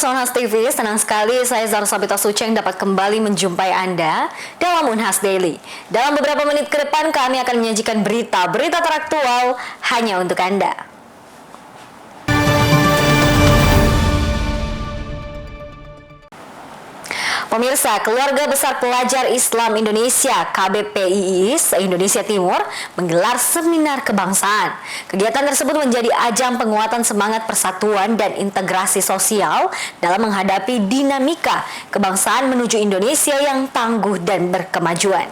Unhas TV, senang sekali saya Zara Sabita Suceng dapat kembali menjumpai Anda dalam Unhas Daily. Dalam beberapa menit ke depan kami akan menyajikan berita-berita teraktual hanya untuk Anda. Pemirsa, Keluarga Besar Pelajar Islam Indonesia KBPII se-Indonesia Timur menggelar seminar kebangsaan. Kegiatan tersebut menjadi ajang penguatan semangat persatuan dan integrasi sosial dalam menghadapi dinamika kebangsaan menuju Indonesia yang tangguh dan berkemajuan.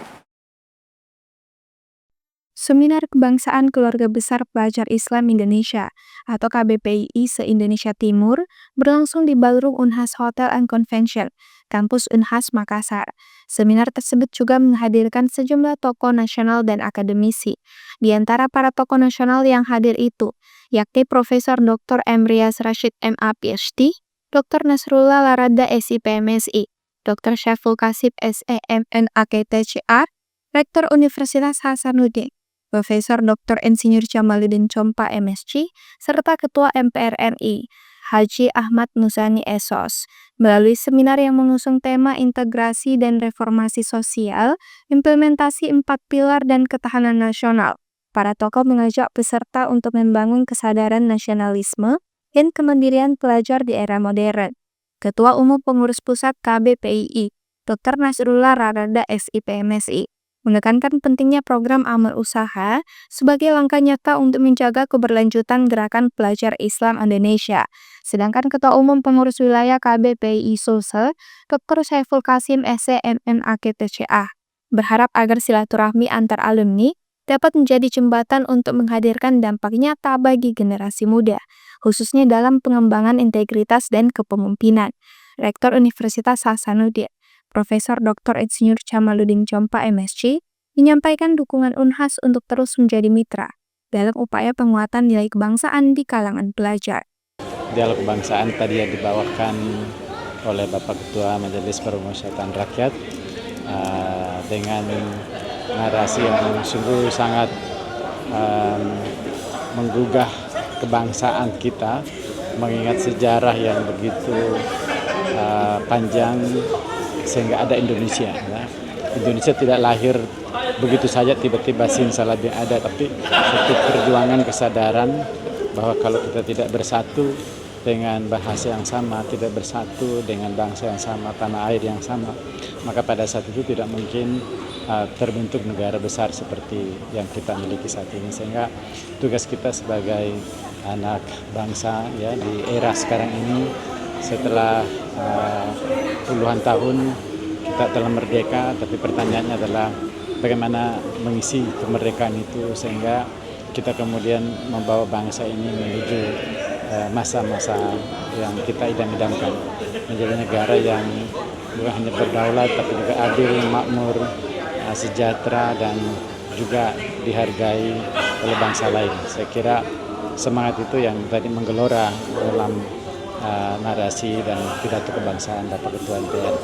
Seminar Kebangsaan Keluarga Besar Pelajar Islam Indonesia atau KBPII se-Indonesia Timur berlangsung di Ballroom Unhas Hotel and Convention, Kampus Unhas Makassar. Seminar tersebut juga menghadirkan sejumlah tokoh nasional dan akademisi. Di antara para tokoh nasional yang hadir itu, yakni Profesor Dr. Emrias Rashid MA PhD, Dr. Nasrullah Larada SIP MSI, Dr. Syaful Kasib SEMN AKTCR, Rektor Universitas Hasanuddin, Profesor Dr. Insinyur Jamaluddin Chompa MSc, serta Ketua MPR RI, Haji Ahmad Nuzani SOS. Melalui seminar yang mengusung tema integrasi dan reformasi sosial, implementasi 4 pilar dan ketahanan nasional, para tokoh mengajak peserta untuk membangun kesadaran nasionalisme dan kemandirian pelajar di era modern. Ketua Umum Pengurus Pusat KBPII, Dr. Nasrullah Larada SIP MSI, menekankan pentingnya program amal usaha sebagai langkah nyata untuk menjaga keberlanjutan gerakan pelajar Islam Indonesia. Sedangkan Ketua Umum Pengurus Wilayah KBPII Sulsel, Dr. Syaful Kasim SEMN AKTCA, berharap agar silaturahmi antar alumni dapat menjadi jembatan untuk menghadirkan dampak nyata bagi generasi muda, khususnya dalam pengembangan integritas dan kepemimpinan. Rektor Universitas Hasanuddin, Profesor Dr. Insinyur Jamaluddin Chompa MSc, menyampaikan dukungan Unhas untuk terus menjadi mitra dalam upaya penguatan nilai kebangsaan di kalangan pelajar. Dialog kebangsaan tadi yang dibawakan oleh Bapak Ketua Majelis Permusyawaratan Rakyat dengan narasi yang sungguh sangat menggugah kebangsaan kita, mengingat sejarah yang begitu panjang sehingga ada Indonesia. Ya. Indonesia tidak lahir begitu saja tiba-tiba simsalabim ada, tapi satu perjuangan kesadaran bahwa kalau kita tidak bersatu dengan bahasa yang sama, tidak bersatu dengan bangsa yang sama, tanah air yang sama, maka pada saat itu tidak mungkin terbentuk negara besar seperti yang kita miliki saat ini. Sehingga tugas kita sebagai anak bangsa ya di era sekarang ini, setelah puluhan tahun kita telah merdeka, tapi pertanyaannya adalah bagaimana mengisi kemerdekaan itu sehingga kita kemudian membawa bangsa ini menuju masa-masa yang kita idam-idamkan, menjadi negara yang bukan hanya berdaulat tapi juga adil, makmur, sejahtera, dan juga dihargai oleh bangsa lain. Saya kira semangat itu yang tadi menggelora dalam narasi dan pidato kebangsaan Bapak Ketua MPR.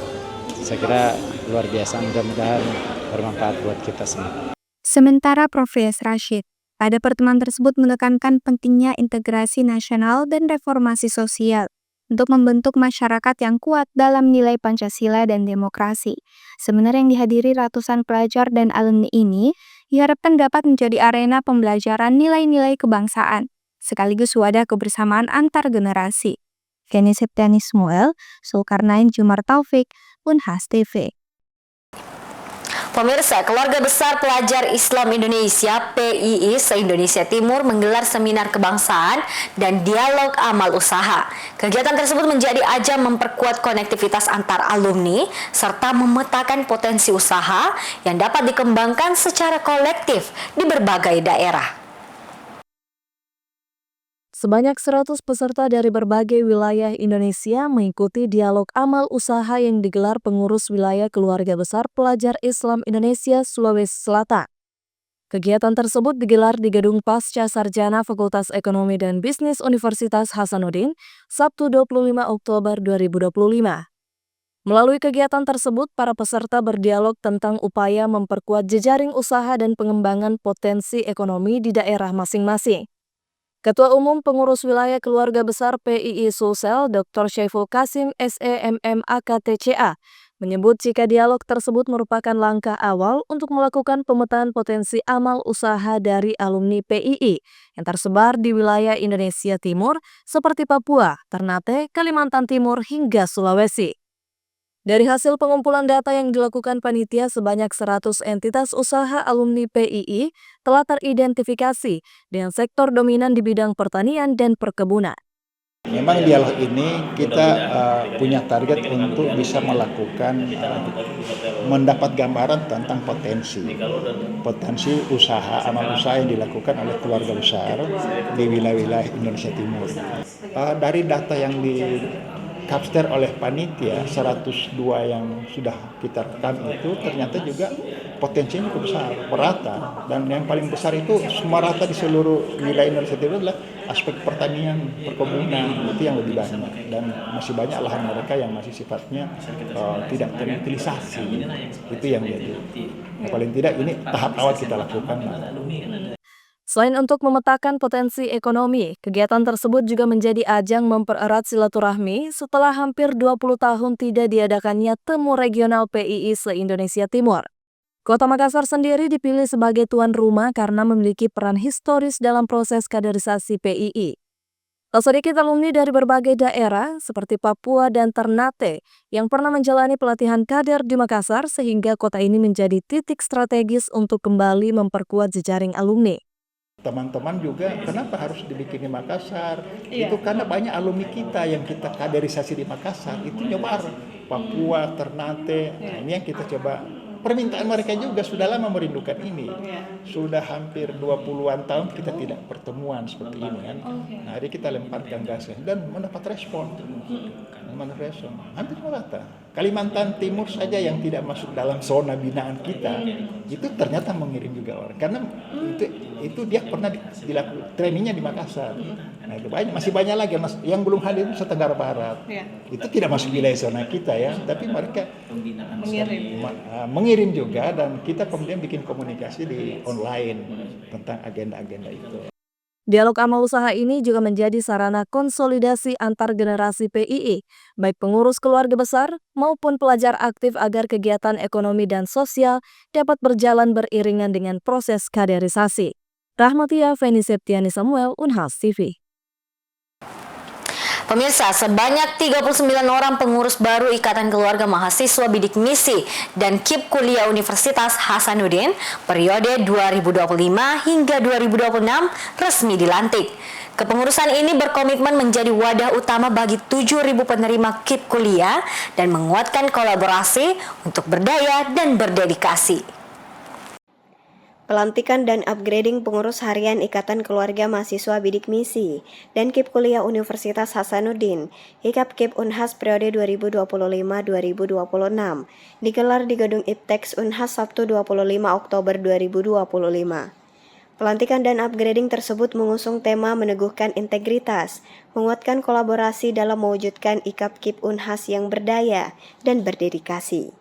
Saya kira luar biasa, mudah-mudahan bermanfaat buat kita semua. Sementara Profesor Rashid pada pertemuan tersebut menekankan pentingnya integrasi nasional dan reformasi sosial untuk membentuk masyarakat yang kuat dalam nilai Pancasila dan demokrasi. Seminar yang dihadiri ratusan pelajar dan alumni ini diharapkan dapat menjadi arena pembelajaran nilai-nilai kebangsaan, sekaligus wadah kebersamaan antar generasi. Kenny Septiani Smuel, Zulkarnain Jumar Taufik, Unhas TV. Pemirsa, Keluarga Besar Pelajar Islam Indonesia PII se-Indonesia Timur menggelar seminar kebangsaan dan dialog amal usaha. Kegiatan tersebut menjadi ajang memperkuat konektivitas antar alumni serta memetakan potensi usaha yang dapat dikembangkan secara kolektif di berbagai daerah. Sebanyak 100 peserta dari berbagai wilayah Indonesia mengikuti dialog amal usaha yang digelar pengurus wilayah Keluarga Besar Pelajar Islam Indonesia Sulawesi Selatan. Kegiatan tersebut digelar di Gedung Pasca Sarjana Fakultas Ekonomi dan Bisnis Universitas Hasanuddin, Sabtu 25 Oktober 2025. Melalui kegiatan tersebut, para peserta berdialog tentang upaya memperkuat jejaring usaha dan pengembangan potensi ekonomi di daerah masing-masing. Ketua Umum Pengurus Wilayah Keluarga Besar PII Sulsel, Dr. Syaiful Kasim SEMM AKTCA, menyebut jika dialog tersebut merupakan langkah awal untuk melakukan pemetaan potensi amal usaha dari alumni PII yang tersebar di wilayah Indonesia Timur seperti Papua, Ternate, Kalimantan Timur, hingga Sulawesi. Dari hasil pengumpulan data yang dilakukan panitia, sebanyak 100 entitas usaha alumni PII telah teridentifikasi dengan sektor dominan di bidang pertanian dan perkebunan. Memang dialog ini kita punya target untuk bisa melakukan mendapat gambaran tentang potensi usaha, amal usaha yang dilakukan oleh keluarga besar di wilayah-wilayah Indonesia Timur. Dari data yang capture oleh panitia 102 yang sudah kita rekam itu ternyata juga potensinya cukup besar, merata, dan yang paling besar itu semua rata di seluruh wilayah Indonesia Timur adalah aspek pertanian, perkebunan, itu yang lebih banyak, dan masih banyak lahan mereka yang masih sifatnya tidak terutilisasi, itu yang jadi. Paling tidak ini tahap awal kita lakukan. Selain untuk memetakan potensi ekonomi, kegiatan tersebut juga menjadi ajang mempererat silaturahmi setelah hampir 20 tahun tidak diadakannya Temu Regional PII se-Indonesia Timur. Kota Makassar sendiri dipilih sebagai tuan rumah karena memiliki peran historis dalam proses kaderisasi PII. Tak sedikit alumni dari berbagai daerah seperti Papua dan Ternate yang pernah menjalani pelatihan kader di Makassar sehingga kota ini menjadi titik strategis untuk kembali memperkuat jejaring alumni. Teman-teman juga kenapa harus dibikin di Makassar? Itu karena banyak alumni kita yang kita kaderisasi di Makassar itu nyebar Papua, Ternate. Nah, ini yang kita coba. Permintaan mereka juga sudah lama merindukan ini. Sudah hampir 20-an tahun kita tidak pertemuan seperti ini kan. Nah, hari kita lemparkan gasnya dan mendapat respon. Hampir merata. Kalimantan Timur saja yang tidak masuk dalam zona binaan kita itu ternyata mengirim juga orang. Karena itu dia pernah dilakukan trainingnya di Makassar. Nah, itu masih banyak lagi yang belum hadir di Tenggara Barat. Itu tidak masuk wilayah zona kita ya, tapi mereka mengirim juga, dan kita kemudian bikin komunikasi di online tentang agenda-agenda itu. Dialog amal usaha ini juga menjadi sarana konsolidasi antar generasi PII, baik pengurus keluarga besar maupun pelajar aktif agar kegiatan ekonomi dan sosial dapat berjalan beriringan dengan proses kaderisasi. Rahmatia Feni Septiani Samuel, Unhas TV. Pemirsa, sebanyak 39 orang pengurus baru Ikatan Keluarga Mahasiswa Bidik Misi dan KIP Kuliah Universitas Hasanuddin periode 2025 hingga 2026 resmi dilantik. Kepengurusan ini berkomitmen menjadi wadah utama bagi 7.000 penerima KIP kuliah dan menguatkan kolaborasi untuk berdaya dan berdedikasi. Pelantikan dan upgrading pengurus harian Ikatan Keluarga Mahasiswa Bidik Misi dan KIP Kuliah Universitas Hasanuddin, IKAP KIP Unhas periode 2025-2026, digelar di Gedung Iptex Unhas Sabtu 25 Oktober 2025. Pelantikan dan upgrading tersebut mengusung tema meneguhkan integritas, menguatkan kolaborasi dalam mewujudkan IKAP KIP Unhas yang berdaya dan berdedikasi.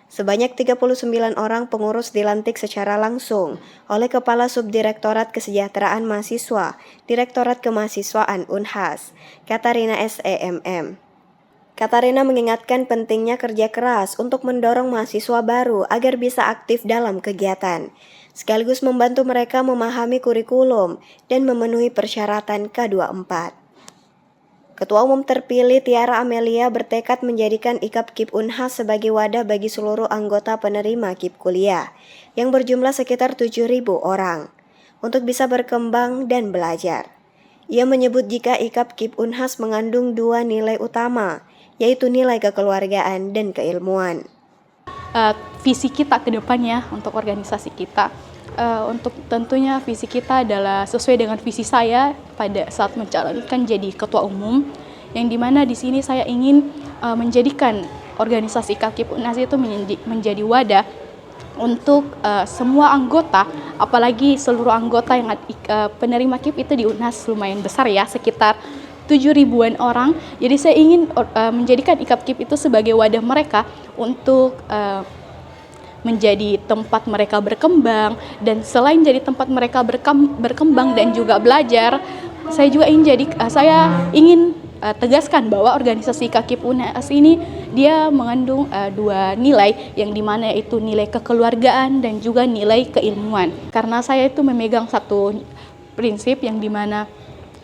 Sebanyak 39 orang pengurus dilantik secara langsung oleh Kepala Subdirektorat Kesejahteraan Mahasiswa, Direktorat Kemahasiswaan Unhas, Katarina SEMM. Katarina mengingatkan pentingnya kerja keras untuk mendorong mahasiswa baru agar bisa aktif dalam kegiatan, sekaligus membantu mereka memahami kurikulum dan memenuhi persyaratan K24. Ketua Umum terpilih Tiara Amelia bertekad menjadikan IKAP KIP Unhas sebagai wadah bagi seluruh anggota penerima KIP kuliah yang berjumlah sekitar 7.000 orang untuk bisa berkembang dan belajar. Ia menyebut jika IKAP KIP Unhas mengandung dua nilai utama, yaitu nilai kekeluargaan dan keilmuan. Visi kita ke depannya untuk organisasi kita, untuk tentunya visi kita adalah sesuai dengan visi saya pada saat mencalonkan jadi ketua umum, yang dimana di sini saya ingin menjadikan organisasi IKAP KIP Unhas itu menjadi wadah untuk semua anggota, apalagi seluruh anggota yang penerima KIP itu di Unhas lumayan besar ya, sekitar 7.000-an orang. Jadi saya ingin menjadikan IKAP KIP itu sebagai wadah mereka untuk menjadi tempat mereka berkembang, dan selain jadi tempat mereka berkembang dan juga belajar, saya juga ingin tegaskan bahwa organisasi KKIP UNHAS ini dia mengandung dua nilai, yang dimana itu nilai kekeluargaan dan juga nilai keilmuan. Karena saya itu memegang satu prinsip yang dimana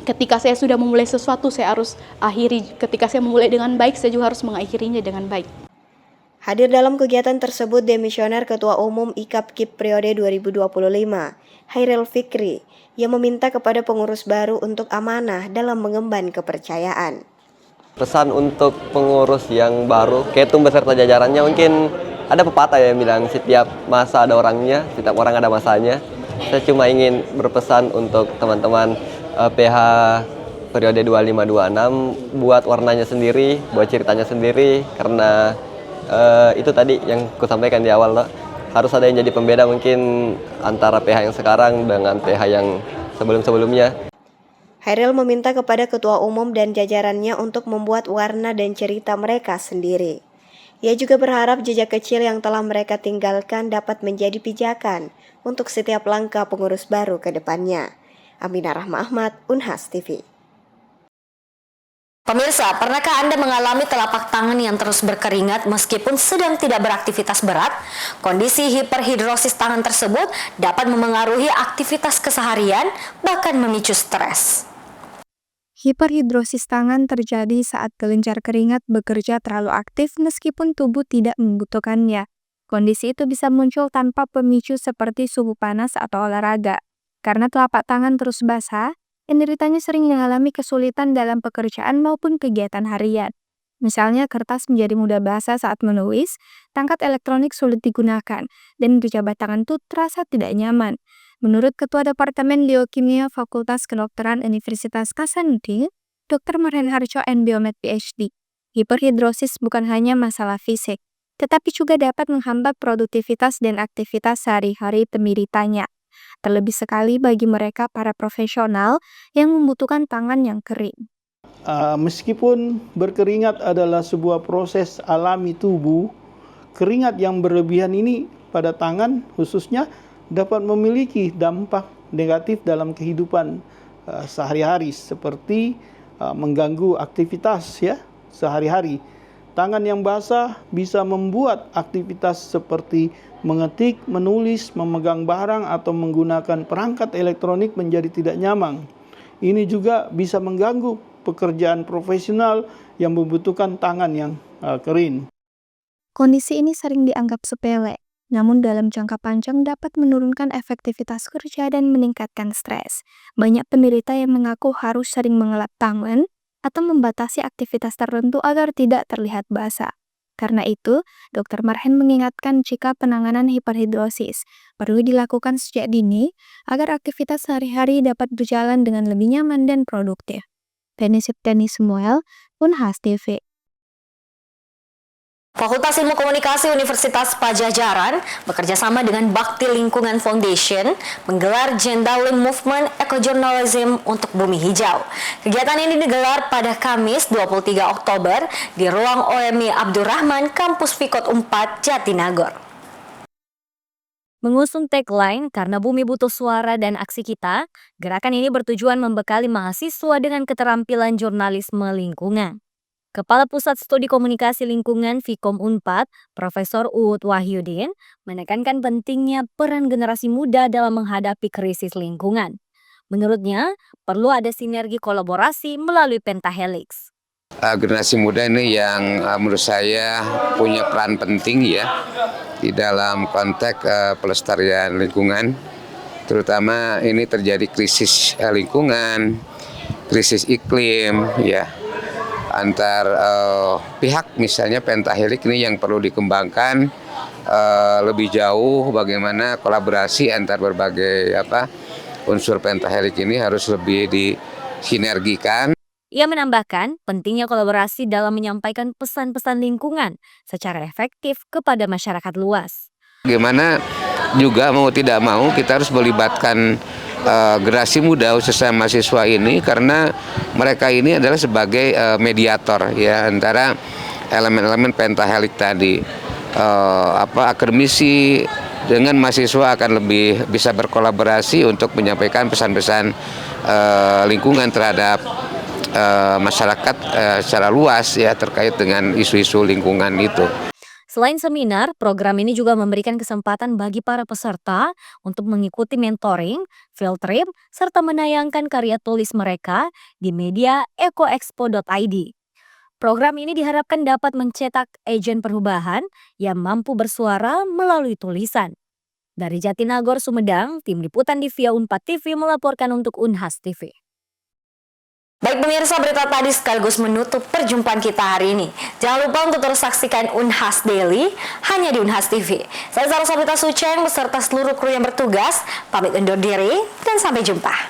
ketika saya sudah memulai sesuatu, saya harus akhiri. Ketika saya memulai dengan baik, saya juga harus mengakhirinya dengan baik. Hadir dalam kegiatan tersebut Demisioner Ketua Umum IKAP-KIP periode 2025, Hairil Fikri, yang meminta kepada pengurus baru untuk amanah dalam mengemban kepercayaan. Pesan untuk pengurus yang baru, ketum beserta jajarannya, mungkin ada pepatah yang bilang setiap masa ada orangnya, setiap orang ada masanya. Saya cuma ingin berpesan untuk teman-teman PH periode 2526, buat warnanya sendiri, buat ceritanya sendiri, karena itu tadi yang aku sampaikan di awal, harus ada yang jadi pembeda mungkin antara PH yang sekarang dengan PH yang sebelum-sebelumnya. Hairil meminta kepada Ketua Umum dan jajarannya untuk membuat warna dan cerita mereka sendiri. Ia juga berharap jejak kecil yang telah mereka tinggalkan dapat menjadi pijakan untuk setiap langkah pengurus baru ke depannya. Aminah Rahma Ahmad, Unhas TV. Pemirsa, pernahkah Anda mengalami telapak tangan yang terus berkeringat meskipun sedang tidak beraktivitas berat? Kondisi hiperhidrosis tangan tersebut dapat memengaruhi aktivitas keseharian, bahkan memicu stres. Hiperhidrosis tangan terjadi saat kelenjar keringat bekerja terlalu aktif meskipun tubuh tidak membutuhkannya. Kondisi itu bisa muncul tanpa pemicu seperti suhu panas atau olahraga. Karena telapak tangan terus basah, penderitanya sering mengalami kesulitan dalam pekerjaan maupun kegiatan harian. Misalnya kertas menjadi mudah basah saat menulis, tangkat elektronik sulit digunakan, dan pejabat tangan itu terasa tidak nyaman. Menurut Ketua Departemen Leukemia Fakultas Kedokteran Universitas Hasanuddin, Dr. Marhen Harjo and Biomed PhD, hiperhidrosis bukan hanya masalah fisik, tetapi juga dapat menghambat produktivitas dan aktivitas sehari-hari penderitanya. Terlebih sekali bagi mereka para profesional yang membutuhkan tangan yang kering. Meskipun berkeringat adalah sebuah proses alami tubuh, keringat yang berlebihan ini pada tangan khususnya dapat memiliki dampak negatif dalam kehidupan sehari-hari seperti mengganggu aktivitas sehari-hari. Tangan yang basah bisa membuat aktivitas seperti mengetik, menulis, memegang barang, atau menggunakan perangkat elektronik menjadi tidak nyaman. Ini juga bisa mengganggu pekerjaan profesional yang membutuhkan tangan yang kering. Kondisi ini sering dianggap sepele, namun dalam jangka panjang dapat menurunkan efektivitas kerja dan meningkatkan stres. Banyak penderita yang mengaku harus sering mengelap tangan atau membatasi aktivitas tertentu agar tidak terlihat basah. Karena itu, Dr. Marhen mengingatkan jika penanganan hiperhidrosis perlu dilakukan sejak dini agar aktivitas sehari-hari dapat berjalan dengan lebih nyaman dan produktif. Penny Septiani Samuel, Unhas TV. Fakultas Ilmu Komunikasi Universitas Padjadjaran bekerjasama dengan Bakti Lingkungan Foundation menggelar Jendalim Movement Ecojournalism untuk Bumi Hijau. Kegiatan ini digelar pada Kamis 23 Oktober di Ruang OMI Abdurrahman, Kampus Fikot 4, Jatinagor. Mengusung tagline "Karena Bumi Butuh Suara dan Aksi Kita", gerakan ini bertujuan membekali mahasiswa dengan keterampilan jurnalisme lingkungan. Kepala Pusat Studi Komunikasi Lingkungan Fikom Unpad, Profesor Uut Wahyudin, menekankan pentingnya peran generasi muda dalam menghadapi krisis lingkungan. Menurutnya, perlu ada sinergi kolaborasi melalui pentahelix. Generasi muda ini yang menurut saya punya peran penting di dalam konteks pelestarian lingkungan, terutama ini terjadi krisis lingkungan, krisis iklim antar pihak, misalnya pentahelix ini yang perlu dikembangkan lebih jauh, bagaimana kolaborasi antar berbagai unsur pentahelix ini harus lebih disinergikan. Ia menambahkan pentingnya kolaborasi dalam menyampaikan pesan-pesan lingkungan secara efektif kepada masyarakat luas. Bagaimana juga mau tidak mau kita harus melibatkan generasi muda khususnya mahasiswa ini, karena mereka ini adalah sebagai mediator antara elemen-elemen pentahelix tadi. Akademisi dengan mahasiswa akan lebih bisa berkolaborasi untuk menyampaikan pesan-pesan lingkungan terhadap masyarakat secara luas ya terkait dengan isu-isu lingkungan itu. Selain seminar, program ini juga memberikan kesempatan bagi para peserta untuk mengikuti mentoring, field trip, serta menayangkan karya tulis mereka di media ekoexpo.id. Program ini diharapkan dapat mencetak agen perubahan yang mampu bersuara melalui tulisan. Dari Jatinagor, Sumedang, tim liputan di Via Unpad TV melaporkan untuk Unhas TV. Baik pemirsa, berita tadi sekaligus menutup perjumpaan kita hari ini. Jangan lupa untuk terus saksikan Unhas Daily hanya di Unhas TV. Saya Sarah Sabita Suceng beserta seluruh kru yang bertugas, pamit undur diri dan sampai jumpa.